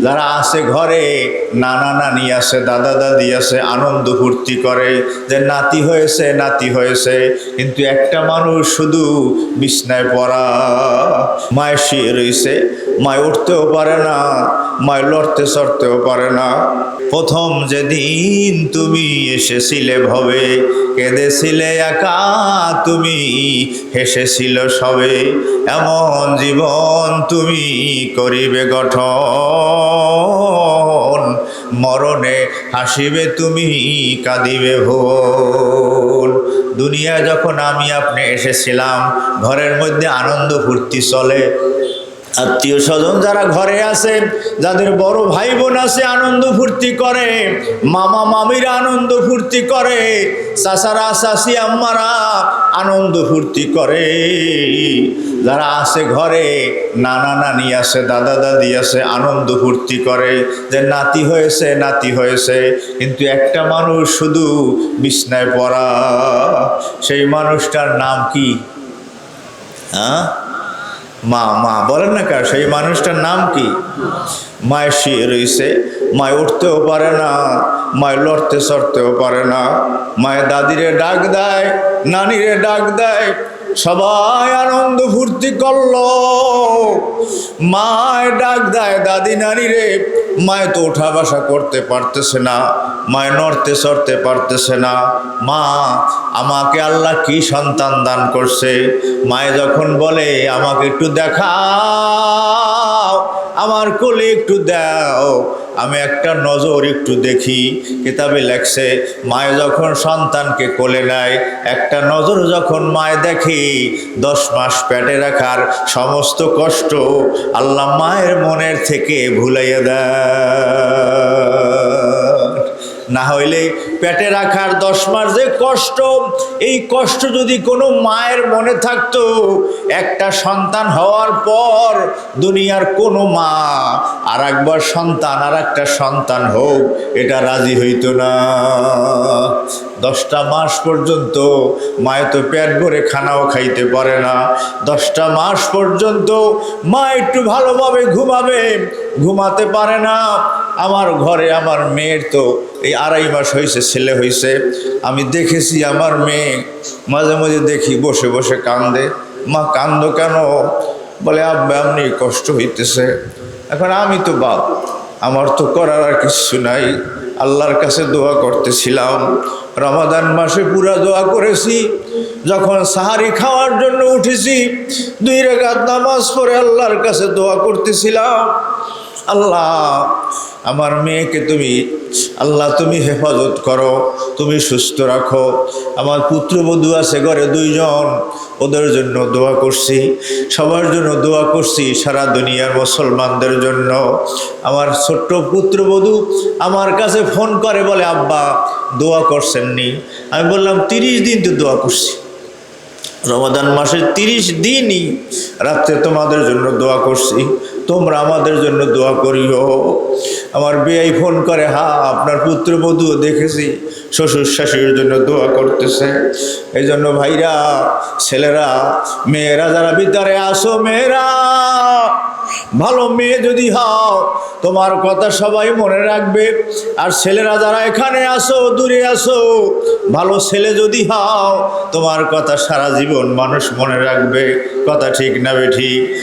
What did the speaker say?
যারা আছে ঘরে, নানা নানি আছে, দাদা দাদি আছে, আনন্দ ফুর্তি করে যে নাতি হয়েছে নাতি হয়েছে, কিন্তু একটা মানুষ শুধু বিছনায় পড়া, মায়ের শুয়ে রয়েছে, মায় উঠতেও পারে না, মায় লড়তে চড়তেও পারে না। প্রথম যেদিন তুমি এসেছিলে ভবে, কেঁদেছিলে একা তুমি, হেসেছিল সবে, এমন জীবন তুমি করিবে গঠন, মরণে হাসিবে তুমি, কাঁদিবে ভুল। দুনিয়া যখন আমি আপনি এসেছিলাম, ঘরের মধ্যে আনন্দ ফুর্তি চলে, আত্মীয় স্বজন যারা ঘরে আছে, যাদের বড় ভাই বোন আছে আনন্দ ফুর্তি করে, মামা মামিরা আনন্দ ফুর্তি করে, চাচারা চাচি আম্মারা আনন্দ ফুর্তি করে। যারা আছে ঘরে, নানা নানি আছে, দাদা দাদি আছে, আনন্দ ফুর্তি করে যে নাতি হয়েছে নাতি হয়েছে, কিন্তু একটা মানুষ শুধু বিছনায় পড়া। সেই মানুষটার নাম কি? হ্যাঁ, মা। মা বলেন না কার? সেই মানুষটার নাম কি? মায়ের শুয়ে রয়েছে, মায় উঠতেও পারে না, মায় লড়তে চড়তেও পারে না, মায়ের দাদিরে ডাক দেয়, নানিরে ডাক দেয়, সবাই আনন্দ ফুর্তি করলো, মায় ডাক দেয় দাদি নানিরে, মায় তো ওঠা বসা করতে পারতেছে না, মায় নড়তে চড়তে পারতেছে না। মা, আমাকে আল্লাহ কি সন্তান দান করছে? মায়ে যখন বলে আমাকে একটু দেখাও, আমার কোলে একটু দাও, আমি একটা নজর একটু দেখি। কিতাবে লেখছে, মায়ে যখন সন্তানকে কোলে নেয়, একটা নজর যখন মায়ে দেখে, 10 মাস পেটে রাখার সমস্ত কষ্ট আল্লাহ মায়ের মনের থেকে ভুলাইয়া দেয়। না হইলে পেটে রাখার 10 মাস যে কষ্ট, এই কষ্ট যদি কোনো মায়ের মনে থাকতো, একটা সন্তান হওয়ার পর দুনিয়ার কোনো মা আর একবার সন্তান, আর একটা সন্তান হোক, এটা রাজি হইতো না। 10টা মাস পর্যন্ত মায়ে তো পেট ভরে খানাও খাইতে পারে না। 10টা মাস পর্যন্ত মা একটু ভালোভাবে ঘুমাবে, ঘুমাতে পারে না। আমার ঘরে আমার মেয়ের তো এই 2.5 মাস হয়েছে, ছেলে হয়েছে, আমি দেখেছি আমার মেয়ে মাঝে মাঝে দেখি বসে বসে কান্দে। মা, কান্দো কেন? বলে আব্বা এমনি কষ্ট হইতেছে। এখন আমি তো বাপ, আমার তো করার আর কিছু নাই। আল্লাহর কাছে দোয়া করতেছিলাম, রমাদান মাসে পুরা দোয়া করেছি। যখন সাহারি খাওয়ার জন্য উঠেছি, 2 রাকাত নামাজ পড়ে আল্লাহর কাছে দোয়া করতেছিলাম, আল্লাহ আমার মেয়েকে তুমি, আল্লাহ তুমি হেফাজত করো, তুমি সুস্থ রাখো। আমার পুত্রবধূ আছে ঘরে 2 জন, ওদের জন্য দোয়া করছি, সবার জন্য দোয়া করছি, সারা দুনিয়ার মুসলমানদের জন্য। আমার ছোট্ট পুত্রবধূ আমার কাছে ফোন করে, বলে আব্বা দোয়া করছেননি? আমি বললাম 30 দিন তো দোয়া করছি, রমাদান মাসের 30 দিনই রাত্রে তোমাদের জন্য দোয়া করছি, তোমরা আমাদের জন্য দোয়া করিও। আমার বেয়াই ফোন করে, হ্যাঁ আপনার পুত্রবধূ দেখেছি শ্বশুর শাশুড়ির জন্য দোয়া করতেছে। এই জন্য ভাইরা, ছেলেরা, মেয়েরা যারা ভিতরে আসো, মেয়েরা ভালো মেয়ে যদি হও, তোমার কথা সবাই মনে রাখবে। আর ছেলেরা যারা এখানে আসো, দূরে আসো, ভালো ছেলে যদি হও, তোমার কথা সারা জীবন মানুষ মনে রাখবে। কথা ঠিক না বেঠিক?